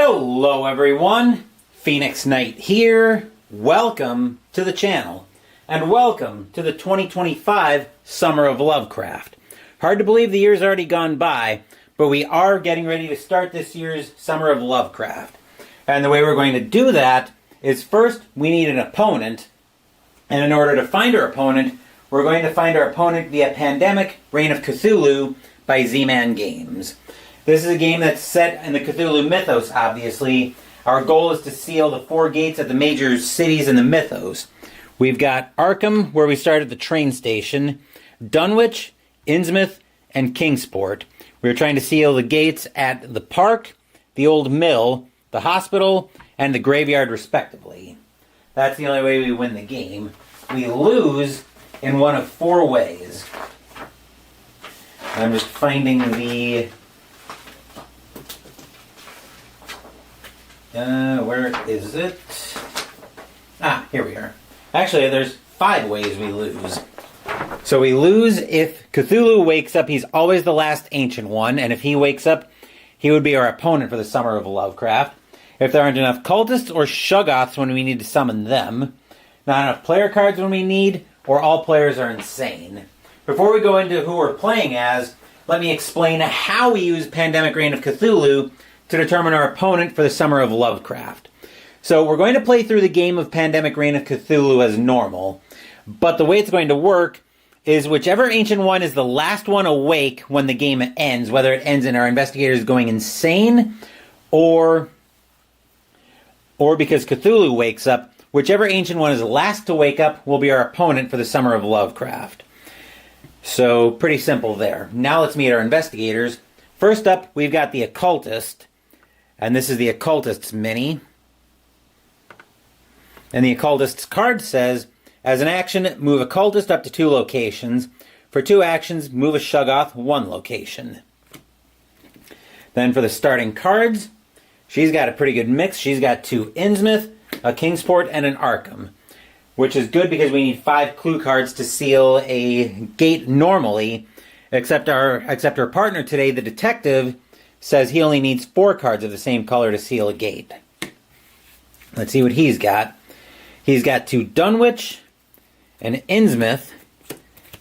Hello everyone, Phoenix Knight here. Welcome to the channel, and welcome to the 2025 Summer of Lovecraft. Hard to believe the year's already gone by, but we are getting ready to start this year's Summer of Lovecraft. And the way we're going to do that is first we need an opponent, and in order to find our opponent, we're going to find our opponent via Pandemic Reign of Cthulhu by Z-Man Games. This is a game that's set in the Cthulhu mythos, obviously. Our goal is to seal the 4 gates at the major cities in the mythos. We've got Arkham, where we start at the train station, Dunwich, Innsmouth, and Kingsport. We're trying to seal the gates at the park, the old mill, the hospital, and the graveyard, respectively. That's the only way we win the game. We lose in one of 4 ways. I'm just finding the... where is it? Ah, here we are. Actually, there's 5 ways we lose. So we lose if Cthulhu wakes up. He's always the last ancient one, and if he wakes up, he would be our opponent for the Summer of Lovecraft. If there aren't enough cultists or shuggoths when we need to summon them, not enough player cards when we need, or all players are insane. Before we go into who we're playing as, let me explain how we use Pandemic Reign of Cthulhu to determine our opponent for the Summer of Lovecraft. So we're going to play through the game of Pandemic Reign of Cthulhu as normal, but the way it's going to work is whichever ancient one is the last one awake when the game ends, whether it ends in our investigators going insane or because Cthulhu wakes up, whichever ancient one is last to wake up will be our opponent for the Summer of Lovecraft. So pretty simple there. Now let's meet our investigators. First up, we've got the occultist. And this is the occultist's mini. And the occultist's card says, as an action, move occultist up to 2 locations. For 2 actions, move a shuggoth 1 location. Then for the starting cards, she's got a pretty good mix. She's got 2 Innsmouth, a Kingsport, and an Arkham. Which is good because we need 5 clue cards to seal a gate normally. Except our partner today, the detective, says he only needs 4 cards of the same color to seal a gate. Let's see what he's got. He's got 2 Dunwich, an Innsmouth,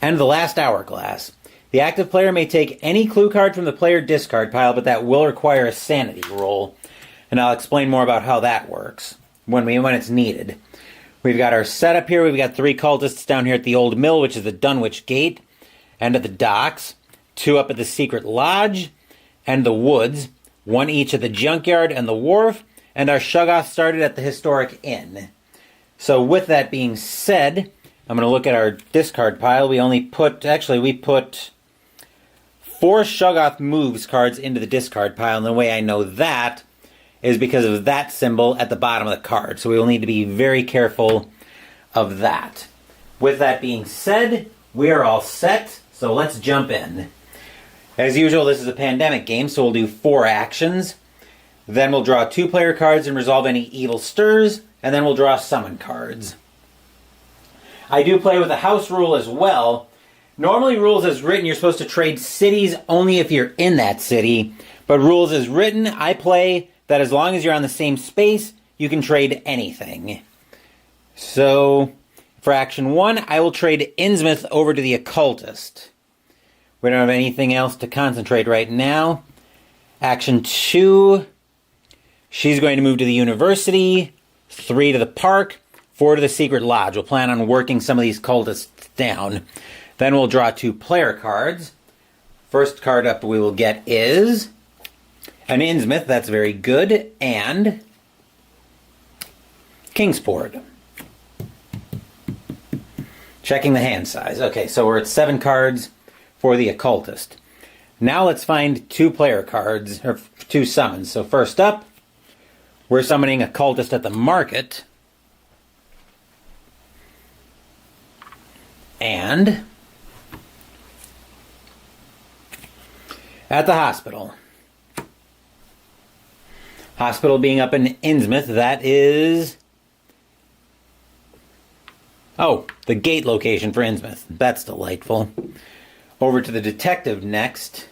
and the Last Hourglass. The active player may take any clue card from the player discard pile, but that will require a sanity roll. And I'll explain more about how that works when it's needed. We've got our setup here. We've got 3 cultists down here at the Old Mill, which is the Dunwich Gate, and at the docks, 2 up at the Secret Lodge, and the Woods, 1 each at the Junkyard and the Wharf, and our shuggoth started at the Historic Inn. So with that being said, I'm going to look at our discard pile. We put 4 shuggoth moves cards into the discard pile, and the way I know that is because of that symbol at the bottom of the card. So we will need to be very careful of that. With that being said, we are all set, so let's jump in. As usual, this is a pandemic game, so we'll do 4 actions. Then we'll draw 2 player cards and resolve any evil stirs, and then we'll draw summon cards. I do play with a house rule as well. Normally, rules as written, you're supposed to trade cities only if you're in that city. But rules as written, I play that as long as you're on the same space, you can trade anything. So, for action 1, I will trade Innsmouth over to the occultist. We don't have anything else to concentrate right now. Action 2, she's going to move to the university, 3 to the park, 4 to the Secret Lodge. We'll plan on working some of these cultists down. Then we'll draw 2 player cards. First card up we will get is an Innsmouth, that's very good, and Kingsport. Checking the hand size. Okay, so we're at 7 cards for the occultist. Now let's find 2 player cards, or 2 summons. So first up, we're summoning a cultist at the market. And at the hospital. Hospital being up in Innsmouth, that is... Oh, the gate location for Innsmouth. That's delightful. Over to the detective next.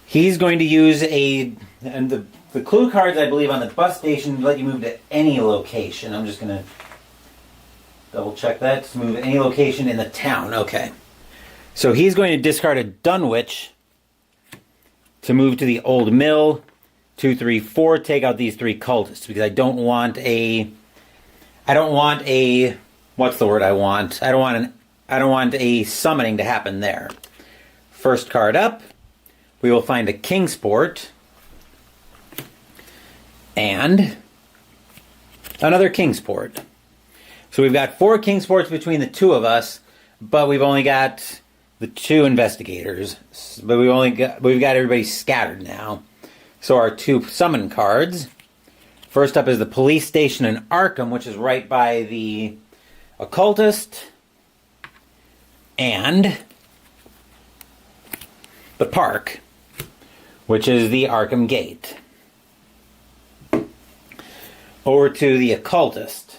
He's going to use The clue cards, I believe, on the bus station let you move to any location. I'm just going to double check that. Just move to any location in the town. Okay. So he's going to discard a Dunwich to move to the old mill. 2, 3, 4. Take out these 3 cultists because I don't want a. What's the word I want? I don't want a summoning to happen there. First card up, we will find a Kingsport and another Kingsport. So we've got 4 Kingsports between the 2 of us, but we've only got the 2 investigators. But we've got everybody scattered now. So our 2 summon cards. First up is the police station in Arkham, which is right by the occultist, and the park, which is the Arkham Gate. Over to the occultist.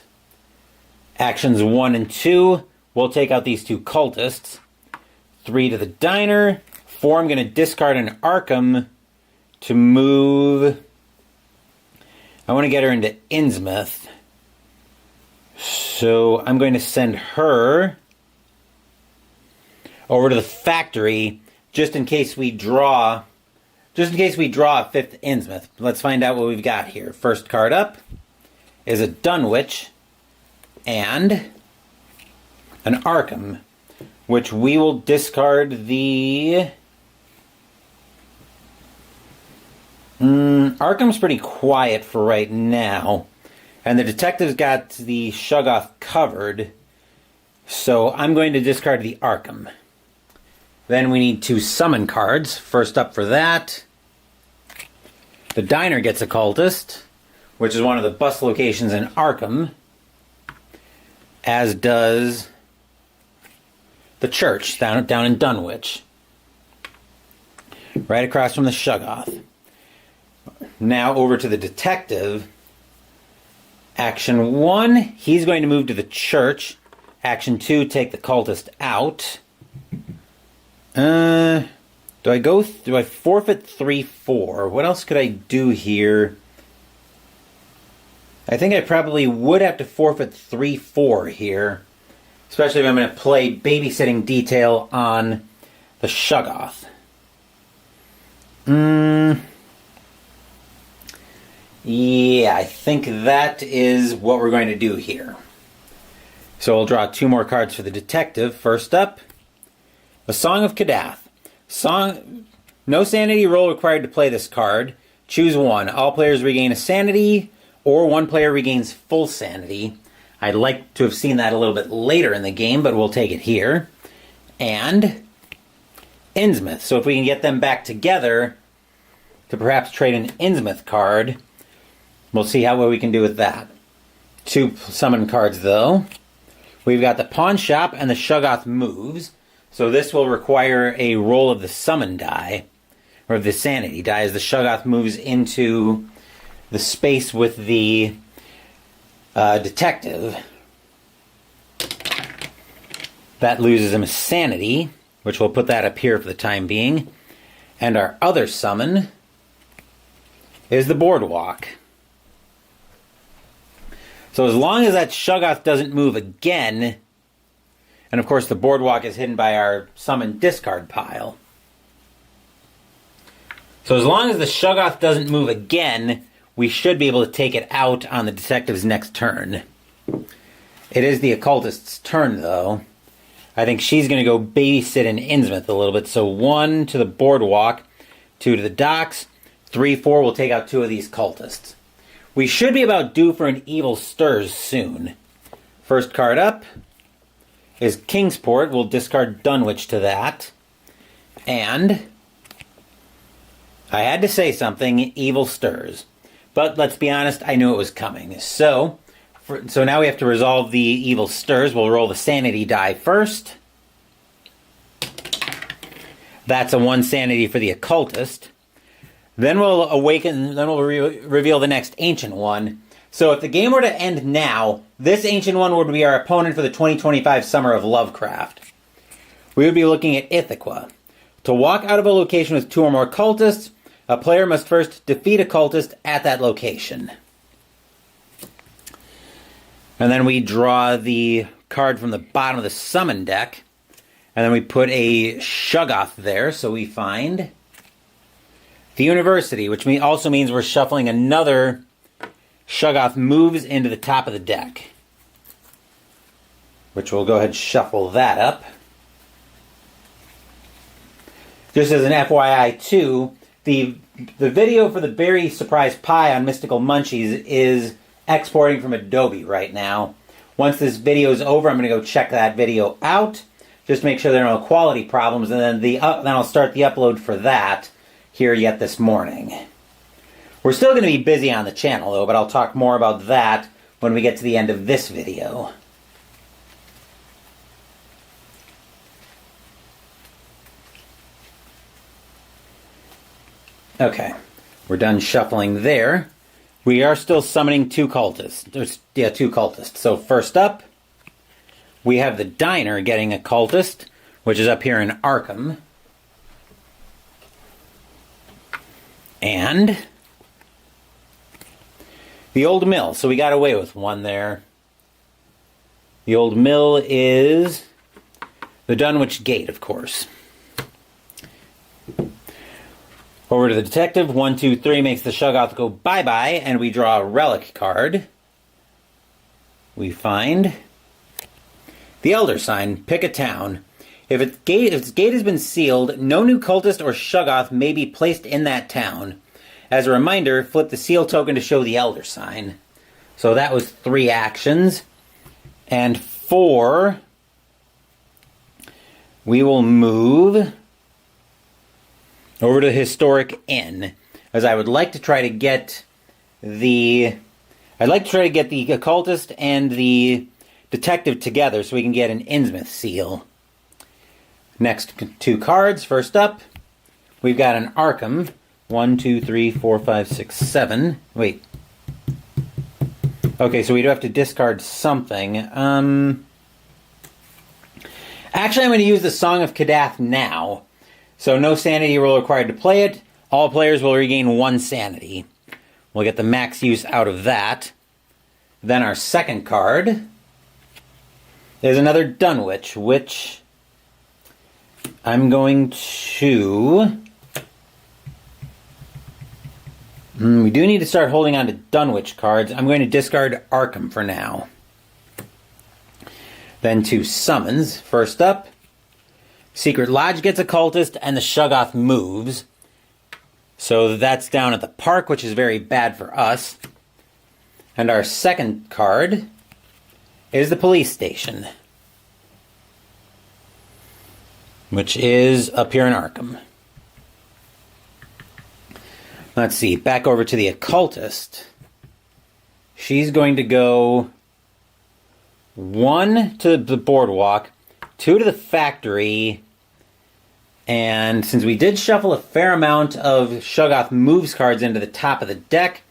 Actions 1 and 2. We'll take out these 2 cultists. 3 to the diner. 4, I'm going to discard an Arkham to move. I want to get her into Innsmouth. So I'm going to send her over to the factory just in case we draw a 5th Innsmouth. Let's find out what we've got here. First card up is a Dunwich and an Arkham, which we will discard the... Arkham's pretty quiet for right now. And the detective's got the Shoggoth covered. So I'm going to discard the Arkham. Then we need 2 summon cards. First up for that. The diner gets a cultist, which is one of the bus locations in Arkham. As does the church down in Dunwich. Right across from the Shoggoth. Now over to the detective. Action 1, he's going to move to the church. Action 2, take the cultist out. Do I forfeit 3-4? What else could I do here? I think I probably would have to forfeit 3-4 here. Especially if I'm going to play babysitting detail on the Shoggoth. Yeah, I think that is what we're going to do here. So we'll draw 2 more cards for the detective. First up, the Song of Kadath. No sanity roll required to play this card. Choose one. All players regain a sanity, or one player regains full sanity. I'd like to have seen that a little bit later in the game, but we'll take it here. And Innsmouth. So if we can get them back together to perhaps trade an Innsmouth card, we'll see what we can do with that. 2 summon cards, though. We've got the Pawn Shop and the Shoggoth moves. So this will require a roll of the summon die, or the sanity die, as the Shoggoth moves into the space with the detective. That loses him a sanity, which we'll put that up here for the time being. And our other summon is the Boardwalk. So as long as that Shoggoth doesn't move again, and of course the Boardwalk is hidden by our summon discard pile. So as long as the Shoggoth doesn't move again, we should be able to take it out on the detective's next turn. It is the occultist's turn, though. I think she's going to go babysit in Innsmouth a little bit. So 1 to the Boardwalk, 2 to the docks, 3, 4 will take out 2 of these cultists. We should be about due for an Evil Stirs soon. First card up is Kingsport. We'll discard Dunwich to that. And I had to say something, Evil Stirs. But let's be honest, I knew it was coming. So now we have to resolve the Evil Stirs. We'll roll the sanity die first. That's a 1 sanity for the occultist. Then we'll reveal the next ancient one. So if the game were to end now, this ancient one would be our opponent for the 2025 Summer of Lovecraft. We would be looking at Ithaca. To walk out of a location with 2 or more cultists, A player must first defeat a cultist at that location. And then we draw the card from the bottom of the summon deck. And then we put a Shoggoth there, so we find the University, which also means we're shuffling another Shoggoth moves into the top of the deck. Which we'll go ahead and shuffle that up. Just as an FYI too, the video for the Berry Surprise Pie on Mystical Munchies is exporting from Adobe right now. Once this video is over, I'm going to go check that video out. Just make sure there are no quality problems, and then I'll start the upload for that here yet this morning. We're still going to be busy on the channel though, but I'll talk more about that when we get to the end of this video. Okay, we're done shuffling there. We are still summoning two cultists. Two cultists. So first up, we have the Diner getting a cultist, which is up here in Arkham. And the Old Mill. So we got away with one there. The Old Mill is the Dunwich Gate, of course. Over to the Detective. 1, 2, 3 makes the Shoggoth go bye-bye, and we draw a relic card. We find the Elder Sign. Pick a town. If its gate has been sealed, no new cultist or Shoggoth may be placed in that town. As a reminder, flip the seal token to show the Elder Sign. So that was 3 actions. And 4, we will move over to the Historic Inn, as I would like to try to get the occultist and the detective together so we can get an Innsmouth seal. Next 2 cards. First up, we've got an Arkham. 1, 2, 3, 4, 5, 6, 7. Wait. Okay, so we do have to discard something. Actually, I'm going to use the Song of Kadath now. So no sanity roll required to play it. All players will regain 1 sanity. We'll get the max use out of that. Then our second card is another Dunwich, which I'm going to... We do need to start holding on to Dunwich cards. I'm going to discard Arkham for now. Then 2 summons. First up, Secret Lodge gets a cultist, and the Shoggoth moves. So that's down at the park, which is very bad for us. And our second card is the police station, which is up here in Arkham. Let's see, back over to the occultist. She's going to go 1 to the boardwalk, 2 to the factory, and since we did shuffle a fair amount of Shoggoth moves cards into the top of the deck,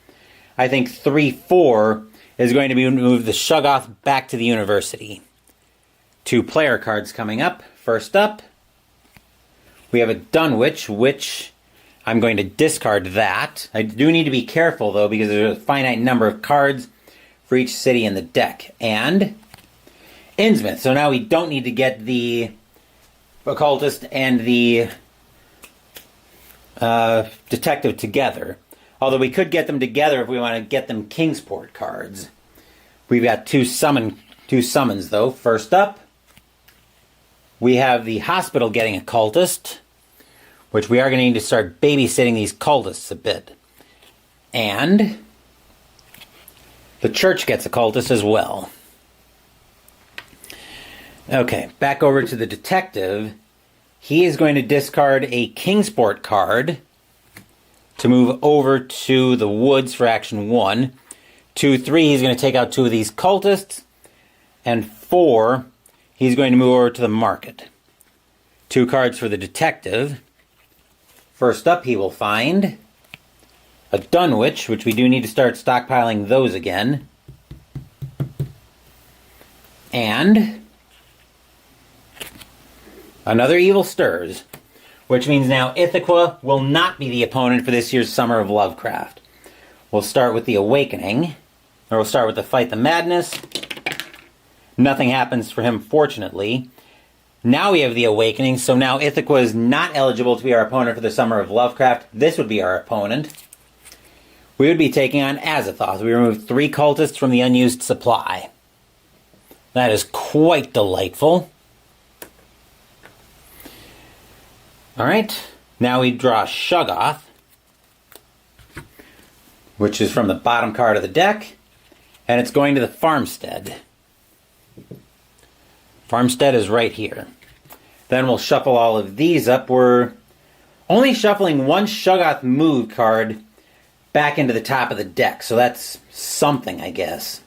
I think 3, 4 is going to be move the Shoggoth back to the University. 2 player cards coming up. First up, we have a Dunwich, which I'm going to discard that. I do need to be careful, though, because there's a finite number of cards for each city in the deck. And Innsmouth. So now we don't need to get the occultist and the detective together. Although we could get them together if we want to get them Kingsport cards. We've got 2 summons, though. First up, we have the hospital getting a cultist, which we are going to need to start babysitting these cultists a bit. And the church gets a cultist as well. Okay, back over to the detective. He is going to discard a Kingsport card to move over to the woods for action 1. 2, 3, he's going to take out 2 of these cultists. And 4, he's going to move over to the market. 2 cards for the detective. First up, he will find a Dunwich, which we do need to start stockpiling those again. And another Evil Stirs, which means now Ithaca will not be the opponent for this year's Summer of Lovecraft. We'll start with the Awakening, or we'll start with the Fight the Madness. Nothing happens for him, fortunately. Now we have the Awakening, so now Ithaca is not eligible to be our opponent for the Summer of Lovecraft. This would be our opponent. We would be taking on Azathoth. We remove 3 cultists from the unused supply. That is quite delightful. Alright, now we draw Shoggoth, which is from the bottom card of the deck, and it's going to the Farmstead. Farmstead is right here. Then we'll shuffle all of these up. We're only shuffling 1 Shoggoth move card back into the top of the deck, so that's something, I guess.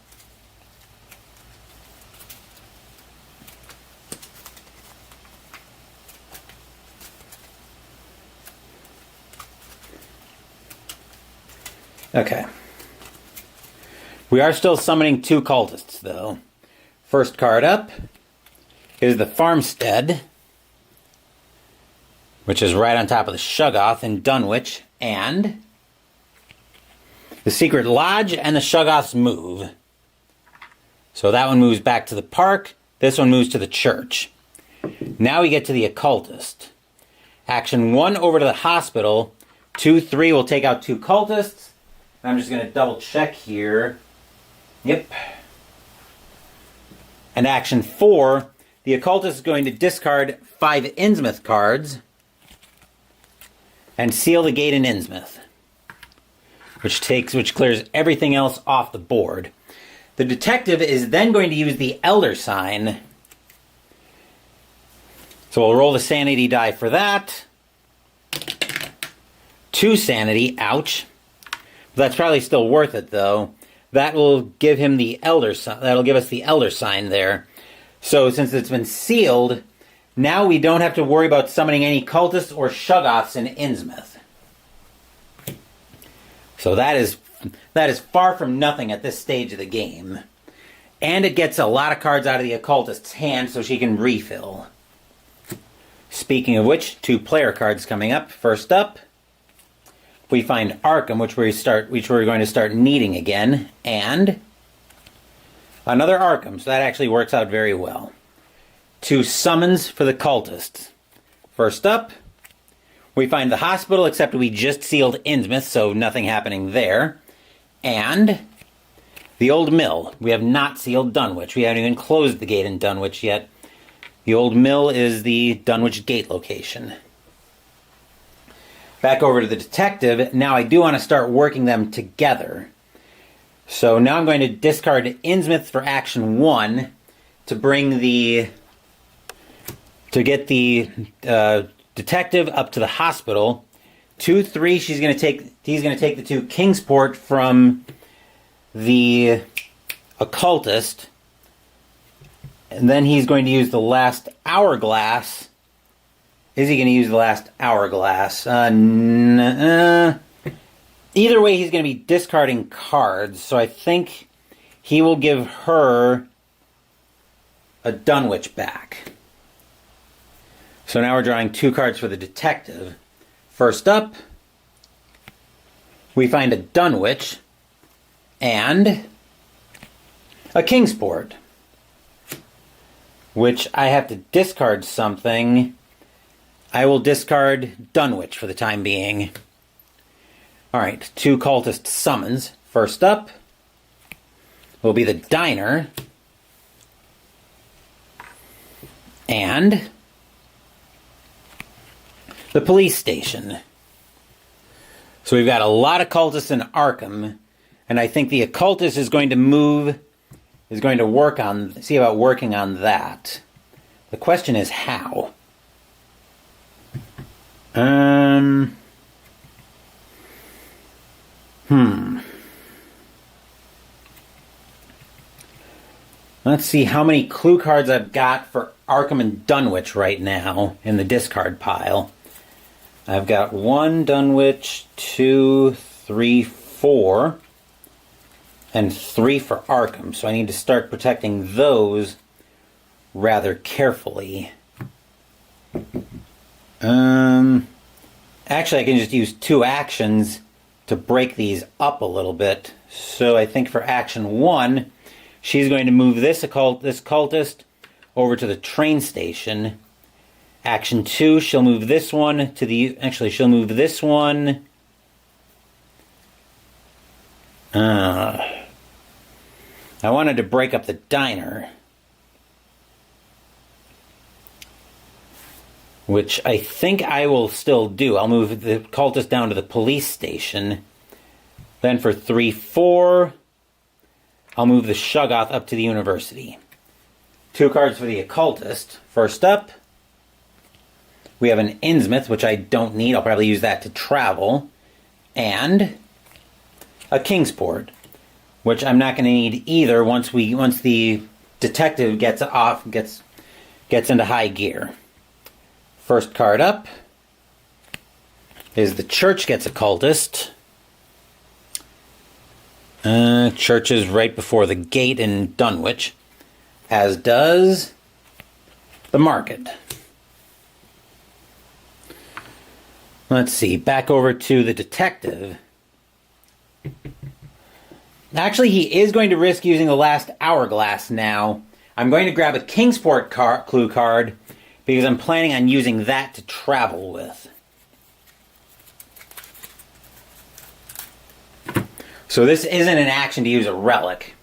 Okay. We are still summoning 2 cultists, though. First card up is the Farmstead, which is right on top of the Shoggoth in Dunwich, and the Secret Lodge and the Shoggoth's move. So that one moves back to the park, this one moves to the church. Now we get to the Occultist. Action 1 over to the hospital, 2-3 will take out 2 cultists. I'm just going to double check here. Yep. And action 4, the Occultist is going to discard 5 Innsmouth cards and seal the gate in Innsmouth, which clears everything else off the board. The Detective is then going to use the Elder Sign. So we'll roll the sanity die for that. 2 sanity, ouch. That's probably still worth it, though. That will give him the Elder Sign. That'll give us the Elder Sign there. So since it's been sealed, now we don't have to worry about summoning any cultists or Shoggoths in Innsmouth. So that is far from nothing at this stage of the game. And it gets a lot of cards out of the Occultist's hand so she can refill. Speaking of which, 2 player cards coming up. First up, we find Arkham, which we're going to start needing again, and another Arkham, so that actually works out very well. 2 summons for the cultists. First up, we find the hospital, except we just sealed Innsmouth, so nothing happening there. And the Old Mill. We have not sealed Dunwich. We haven't even closed the gate in Dunwich yet. The Old Mill is the Dunwich gate location. Back over to the Detective. Now I do want to start working them together. So now I'm going to discard Innsmouth for action 1 to get the Detective up to the hospital. 2-3, he's going to take the 2 Kingsport from the Occultist. And then he's going to use the last Hourglass. Is he going to use the last Hourglass? Either way, he's going to be discarding cards. So I think he will give her a Dunwich back. So now we're drawing 2 cards for the Detective. First up, we find a Dunwich and a Kingsport, which I have to discard something. I will discard Dunwich for the time being. Alright, 2 cultist summons. First up will be the Diner and the Police Station. So we've got a lot of cultists in Arkham, and I think the Occultist is going to see about working on that. The question is how. Let's see how many clue cards I've got for Arkham and Dunwich right now in the discard pile. I've got 1 Dunwich, 2, 3, 4, and 3 for Arkham. So I need to start protecting those rather carefully. Actually, I can just use 2 actions to break these up a little bit. So I think for action 1, she's going to move this cultist over to the train station. Action 2, she'll move this one to the... Actually, she'll move this one... I wanted to break up the diner, which I think I will still do. I'll move the cultist down to the police station. Then for 3-4, I'll move the Shoggoth up to the university. 2 cards for the occultist. First up, we have an Innsmouth, which I don't need. I'll probably use that to travel. And a Kingsport, which I'm not going to need either once the detective gets into high gear. First card up is the Church gets occultist. Church is right before the gate in Dunwich, as does the Market. Let's see, back over to the detective. Actually, he is going to risk using the last hourglass now. I'm going to grab a Kingsport clue card because I'm planning on using that to travel with. So this isn't an action to use a relic,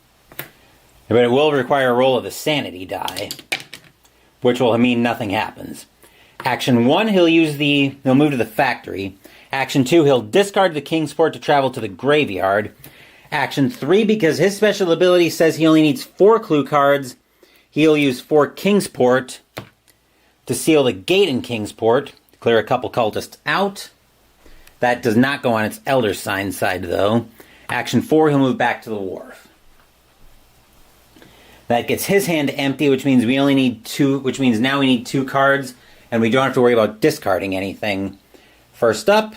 but it will require a roll of the sanity die, which will mean nothing happens. Action 1, he'll move to the factory. Action 2, he'll discard the Kingsport to travel to the graveyard. Action 3, because his special ability says he only needs 4 clue cards, he'll use 4 Kingsport to seal the gate in Kingsport, to clear a couple cultists out. That does not go on its Elder Sign side, though. Action 4, he'll move back to the wharf. That gets his hand empty, which means we only need 2, which means now we need 2 cards, and we don't have to worry about discarding anything. First up,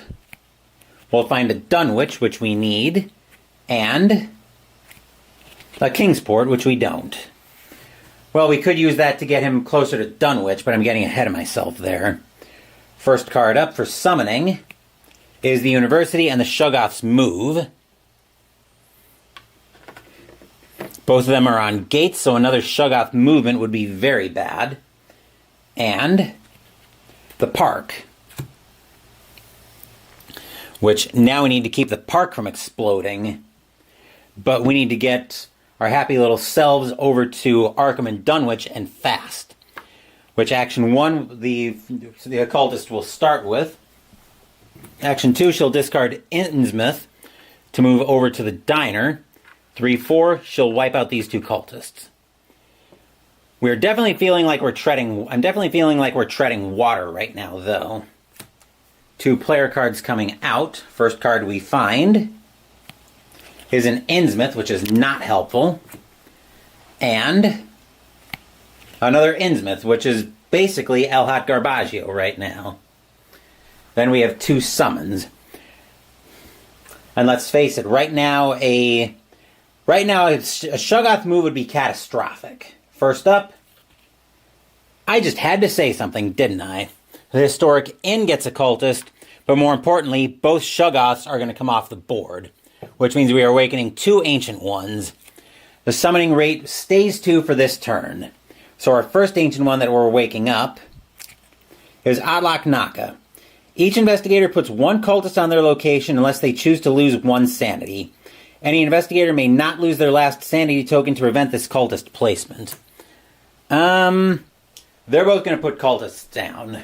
we'll find a Dunwich, which we need, and a Kingsport, which we don't. Well, we could use that to get him closer to Dunwich, but I'm getting ahead of myself there. First card up for summoning is the University and the Shoggoth's Move. Both of them are on gates, so another Shoggoth movement would be very bad. And the Park, which now we need to keep the Park from exploding, but we need to get our happy little selves over to Arkham and Dunwich and fast. Which action 1, the occultist will start with. Action 2, she'll discard Innsmouth to move over to the diner. 3-4, she'll wipe out these 2 cultists. I'm definitely feeling like we're treading water right now, though. 2 player cards coming out. First card we find is an Innsmouth, which is not helpful. And another Innsmouth, which is basically El Hot Garbaggio right now. Then we have 2 summons. And let's face it, right now a Shoggoth move would be catastrophic. First up, I just had to say something, didn't I? The Historic Inn gets occultist, but more importantly, both Shoggoths are going to come off the board, which means we are awakening 2 Ancient Ones. The summoning rate stays 2 for this turn. So our first Ancient One that we're waking up is Atlach Naka. Each investigator puts 1 cultist on their location unless they choose to lose 1 sanity. Any investigator may not lose their last sanity token to prevent this cultist placement. They're both going to put cultists down.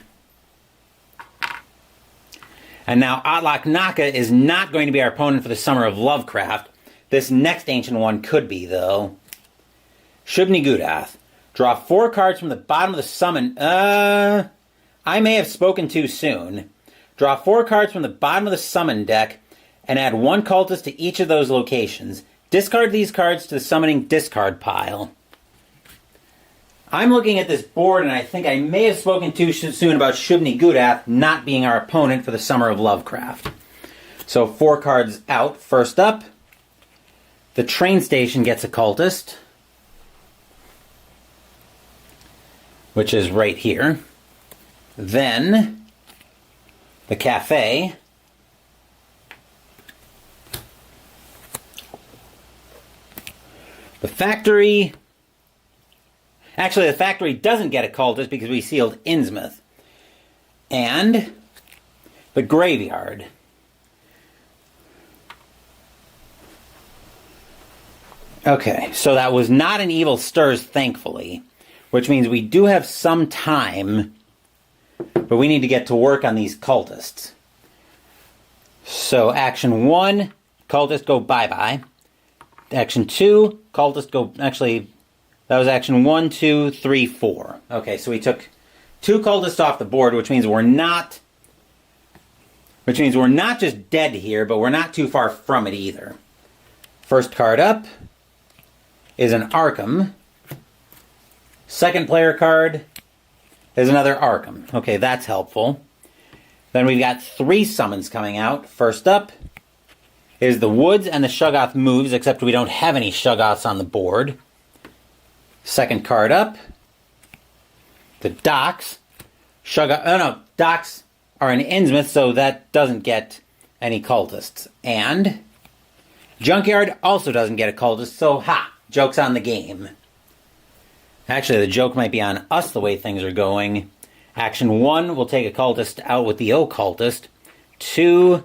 And now Atlach Naka is not going to be our opponent for the Summer of Lovecraft. This next Ancient One could be, though. Shub-Niggurath. Draw 4 cards from the bottom of the summon... I may have spoken too soon. Draw 4 cards from the bottom of the summon deck and add 1 cultist to each of those locations. Discard these cards to the summoning discard pile. I'm looking at this board, and I think I may have spoken too soon about Shub-Niggurath not being our opponent for the Summer of Lovecraft. So 4 cards out. First up, the train station gets occultist, which is right here. Then the cafe. The factory. Actually, the factory doesn't get a cultist because we sealed Innsmouth. And the graveyard. Okay, so that was not an evil stirs, thankfully, which means we do have some time, but we need to get to work on these cultists. So action 1, cultists go bye-bye. Action 2, cultists go... Actually, that was action 1, 2, 3, 4. Okay, so we took 2 cultists off the board, which means we're not just dead here, but we're not too far from it either. First card up is an Arkham. Second player card is another Arkham. Okay, that's helpful. Then we've got 3 summons coming out. First up is the Woods and the Shoggoth moves, except we don't have any Shoggoths on the board. Second card up, the Docks. Docks are in Innsmouth, so that doesn't get any cultists. And Junkyard also doesn't get a cultist, so joke's on the game. Actually, the joke might be on us the way things are going. Action 1 will take a cultist out with the occultist. 2,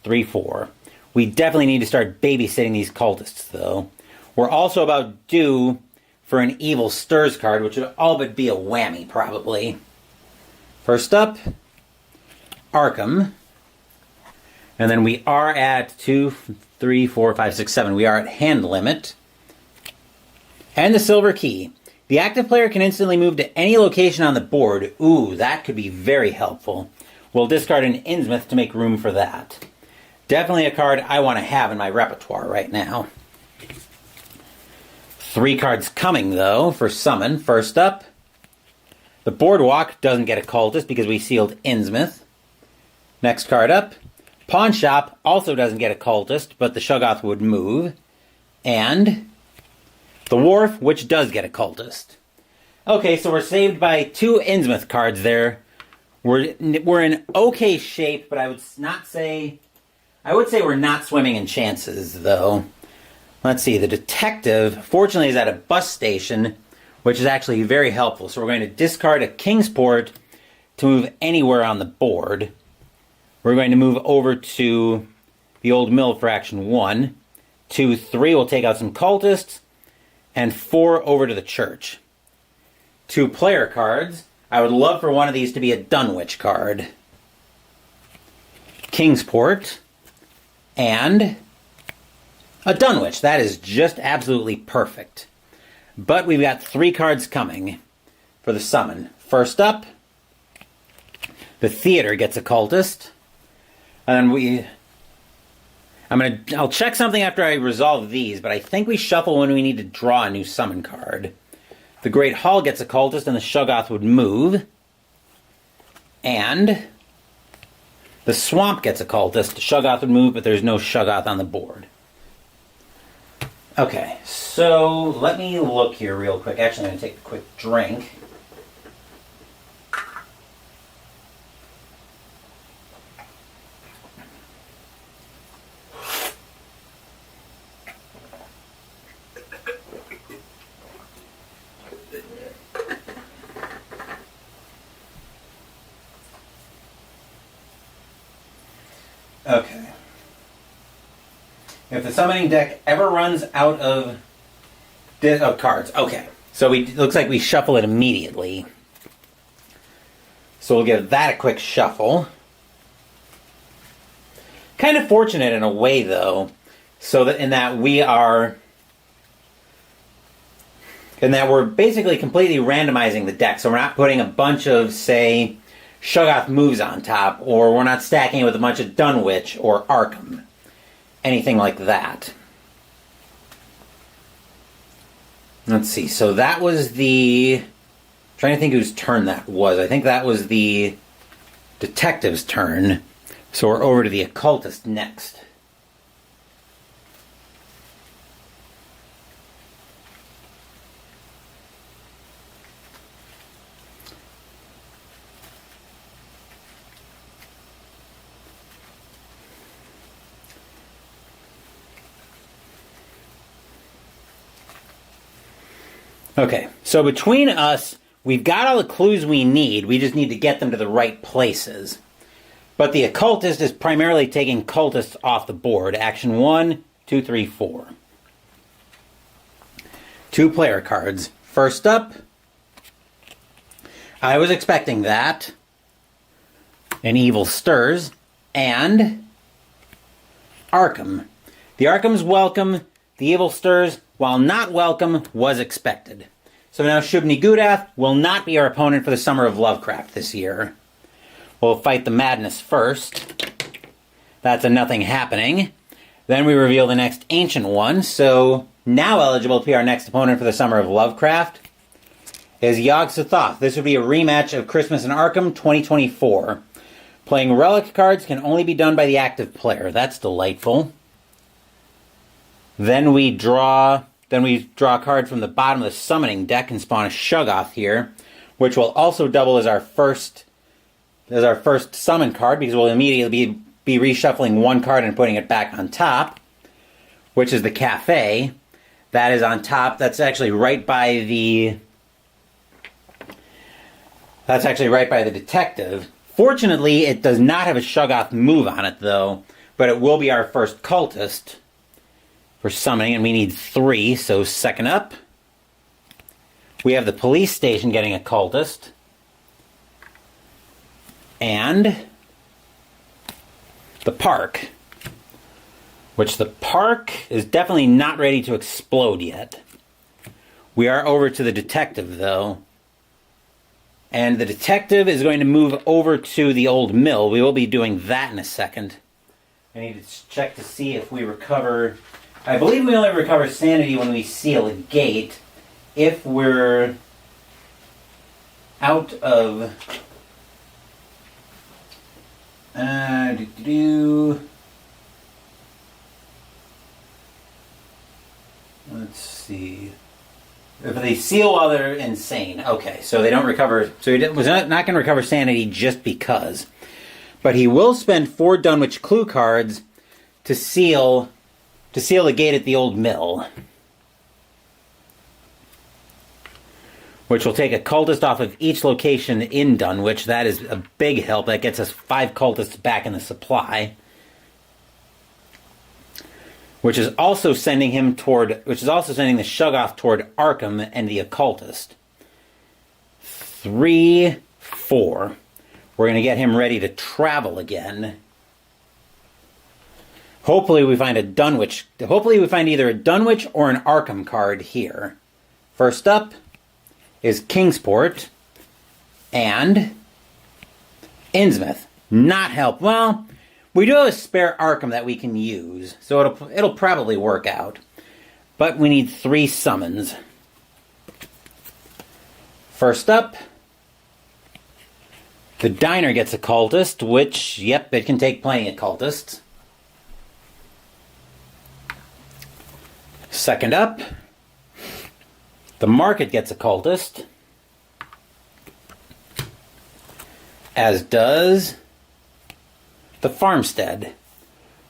3, 4. We definitely need to start babysitting these cultists, though. We're also about due for an evil stirs card, which would all but be a whammy, probably. First up, Arkham. And then we are at 2, 3, 4, 5, 6, 7. We are at hand limit. And the Silver Key. The active player can instantly move to any location on the board. Ooh, that could be very helpful. We'll discard an Innsmouth to make room for that. Definitely a card I want to have in my repertoire right now. 3 cards coming, though, for summon. First up, the Boardwalk doesn't get a cultist because we sealed Innsmouth. Next card up, Pawn Shop also doesn't get a cultist, but the Shoggoth would move. And the Wharf, which does get a cultist. Okay, so we're saved by 2 Innsmouth cards there. We're in okay shape, but I would say we're not swimming in chances, though. Let's see, the Detective, fortunately, is at a bus station, which is actually very helpful. So we're going to discard a Kingsport to move anywhere on the board. We're going to move over to the Old Mill for action 1. 2, 3, we'll take out some cultists. And 4 over to the church. 2 player cards. I would love for one of these to be a Dunwich card. Kingsport. And a Dunwich. That is just absolutely perfect. But we've got 3 cards coming for the summon. First up, the Theater gets a cultist. And I'll check something after I resolve these, but I think we shuffle when we need to draw a new summon card. The Great Hall gets a cultist, and the Shoggoth would move. And the Swamp gets a cultist. The Shoggoth would move, but there's no Shoggoth on the board. Okay, so let me look here real quick. Actually, I'm going to take a quick drink. Okay. If the summoning deck ever runs out of cards. Okay. So it looks like we shuffle it immediately. So we'll give that a quick shuffle. Kind of fortunate in a way, though. So that we're basically completely randomizing the deck. So we're not putting a bunch of, say, Shoggoth moves on top, or we're not stacking it with a bunch of Dunwich or Arkham. Anything like that. Let's see, so that was I'm trying to think whose turn that was. I think that was the Detective's turn. So we're over to the Occultist next. Okay, so between us, we've got all the clues we need. We just need to get them to the right places. But the occultist is primarily taking cultists off the board. Action 1, 2, 3, 4. 2 player cards. First up, I was expecting that. An Evil Stirs. And Arkham. The Arkham's welcome. The Evil Stirs, while not welcome, was expected. So now Shubni Gudath will not be our opponent for the Summer of Lovecraft this year. We'll fight the Madness first. That's a nothing happening. Then we reveal the next Ancient One. So now eligible to be our next opponent for the Summer of Lovecraft is Yog-Sothoth. This would be a rematch of Christmas in Arkham 2024. Playing relic cards can only be done by the active player. That's delightful. Then we draw a card from the bottom of the summoning deck and spawn a Shoggoth here, which will also double as our first summon card, because we'll immediately be reshuffling one card and putting it back on top, which is the Cafe. That is on top. That's actually right by the detective. Fortunately, it does not have a Shoggoth move on it, though, but it will be our first cultist for summoning, and we need 3, so second up, we have the police station getting a cultist, and the park, which the park is definitely not ready to explode yet. We are over to the detective, though, and the detective is going to move over to the old mill. We will be doing that in a second. I need to check to see if we recover... I believe we only recover sanity when we seal a gate. If we're out of... Let's see. If they seal while they're insane. Okay, so they don't recover... So he was not going to recover sanity just because. But he will spend 4 Dunwich Clue cards to seal the gate at the old mill. Which will take a cultist off of each location in Dunwich. That is a big help. That gets us 5 cultists back in the supply. Which is also sending the Shoggoth toward Arkham and the occultist. 3, 4. We're going to get him ready to travel again. Hopefully we find either a Dunwich or an Arkham card here. First up is Kingsport and Innsmouth. Not help. Well, we do have a spare Arkham that we can use, so it'll probably work out. But we need 3 summons. First up, the Diner gets a cultist, which, yep, it can take plenty of cultists. Second up, the Market gets a cultist, as does the Farmstead.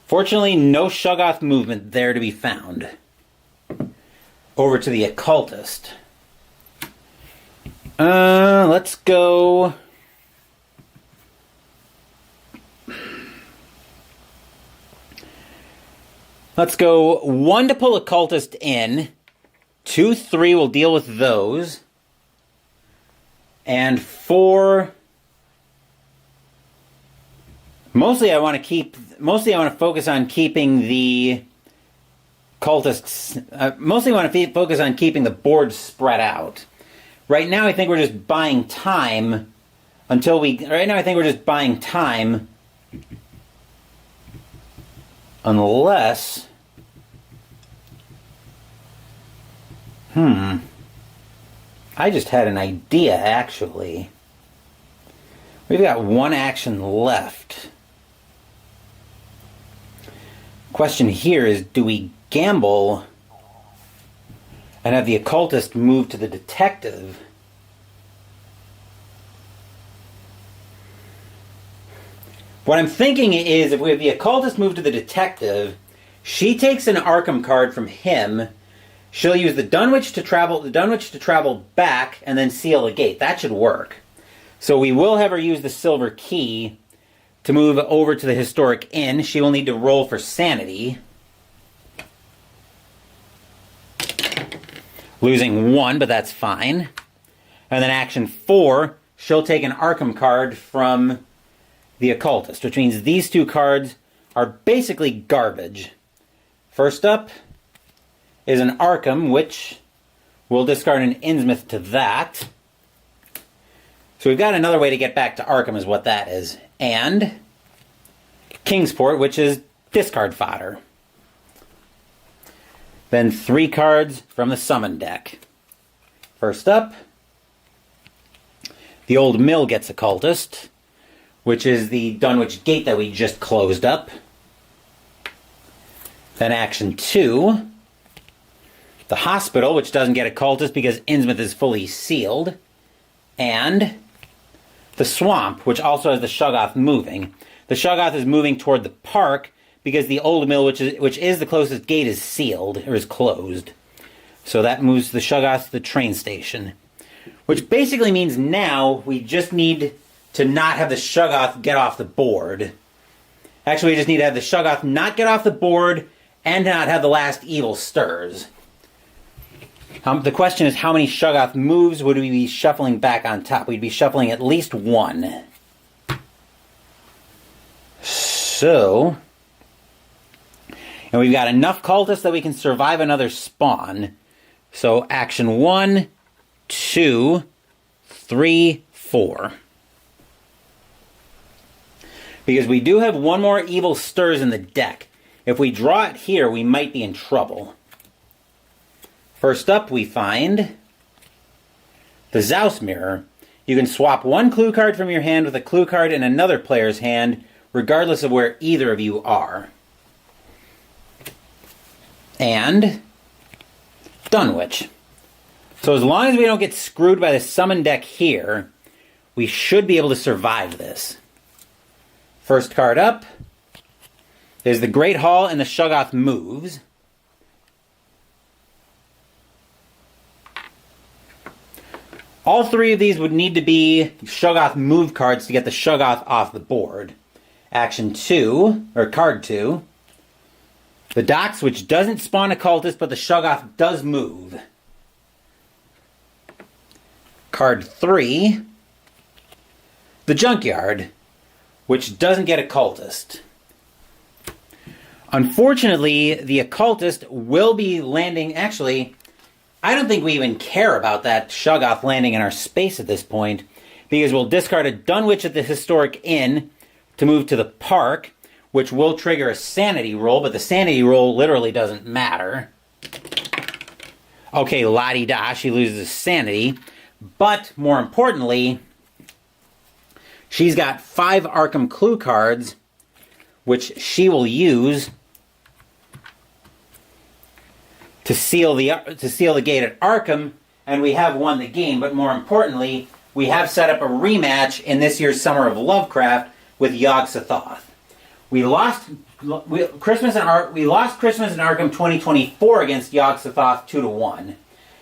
Fortunately, no Shoggoth movement there to be found. Over to the occultist. Let's go... Let's go 1 to pull a cultist in. 2, 3 will deal with those. And 4... Mostly I want to focus on keeping the cultists... mostly I want to focus on keeping the board spread out. Right now I think we're just buying time until we... Right now I think we're just buying time unless... I just had an idea, actually. We've got 1 action left. Question here is, do we gamble and have the occultist move to the detective? What I'm thinking is, if we have the occultist move to the detective, she takes an Arkham card from him, she'll use the Dunwich to travel back and then seal the gate. That should work. So we will have her use the silver key to move over to the historic inn. She will need to roll for sanity. Losing 1, but that's fine. And then action 4, she'll take an Arkham card from the occultist, which means these 2 cards are basically garbage. First up is an Arkham, which we'll discard an Innsmouth to that. So we've got another way to get back to Arkham is what that is. And Kingsport, which is discard fodder. Then 3 cards from the summon deck. First up, the Old Mill gets Occultist, which is the Dunwich Gate that we just closed up. Then action 2, the Hospital, which doesn't get Occultist because Innsmouth is fully sealed. And the Swamp, which also has the Shoggoth moving. The Shoggoth is moving toward the park because the Old Mill, which is the closest gate, is sealed, or is closed. So that moves the Shoggoth to the train station. Which basically means now we just need to not have the Shoggoth get off the board. Actually, we just need to have the Shoggoth not get off the board and not have the last evil stirs. The question is, how many Shoggoth moves would we be shuffling back on top? We'd be shuffling at least 1. So, and we've got enough cultists that we can survive another spawn. So action 1, 2, 3, 4. Because we do have 1 more evil stirs in the deck. If we draw it here, we might be in trouble. First up, we find the Zeus Mirror. You can swap 1 clue card from your hand with a clue card in another player's hand, regardless of where either of you are. And Dunwich. So as long as we don't get screwed by the summon deck here, we should be able to survive this. First card up is the Great Hall and the Shoggoth moves. All 3 of these would need to be Shoggoth move cards to get the Shoggoth off the board. Action 2, or card 2. The Docks, which doesn't spawn a cultist, but the Shoggoth does move. Card 3. The Junkyard, which doesn't get a cultist. Unfortunately, the occultist will be landing... Actually, I don't think we even care about that Shoggoth landing in our space at this point, because we'll discard a Dunwich at the Historic Inn to move to the park, which will trigger a sanity roll, but the sanity roll literally doesn't matter. Okay, la-di-da, she loses sanity, but more importantly, she's got 5 Arkham clue cards, which she will use to seal the gate at Arkham, and we have won the game. But more importantly, we have set up a rematch in this year's Summer of Lovecraft with Yog-Sothoth. We lost Christmas in Arkham 2024 against Yog-Sothoth 2-1.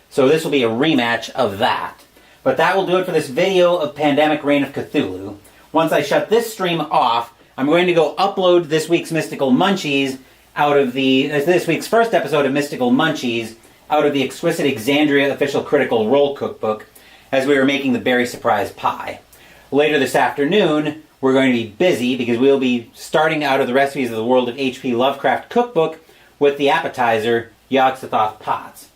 So this will be a rematch of that. But that will do it for this video of Pandemic Reign of Cthulhu. Once I shut this stream off, I'm going to go upload this week's Mystical Munchies this week's first episode of Mystical Munchies out of the Exquisite Exandria Official Critical Role Cookbook as we were making the berry surprise pie. Later this afternoon, we're going to be busy because we'll be starting out of the Recipes of the World of H.P. Lovecraft cookbook with the appetizer, Yog-Sothoth Pots.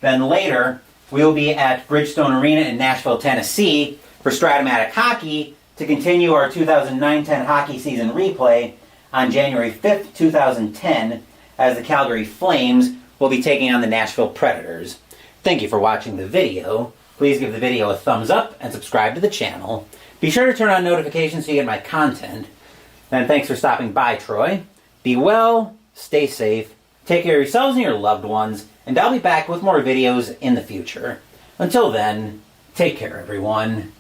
Then later, we'll be at Bridgestone Arena in Nashville, Tennessee for Stratomatic Hockey to continue our 2009-10 hockey season replay on January 5th, 2010, as the Calgary Flames will be taking on the Nashville Predators. Thank you for watching the video. Please give the video a thumbs up and subscribe to the channel. Be sure to turn on notifications so you get my content. And thanks for stopping by, Troy. Be well, stay safe, take care of yourselves and your loved ones, and I'll be back with more videos in the future. Until then, take care, everyone.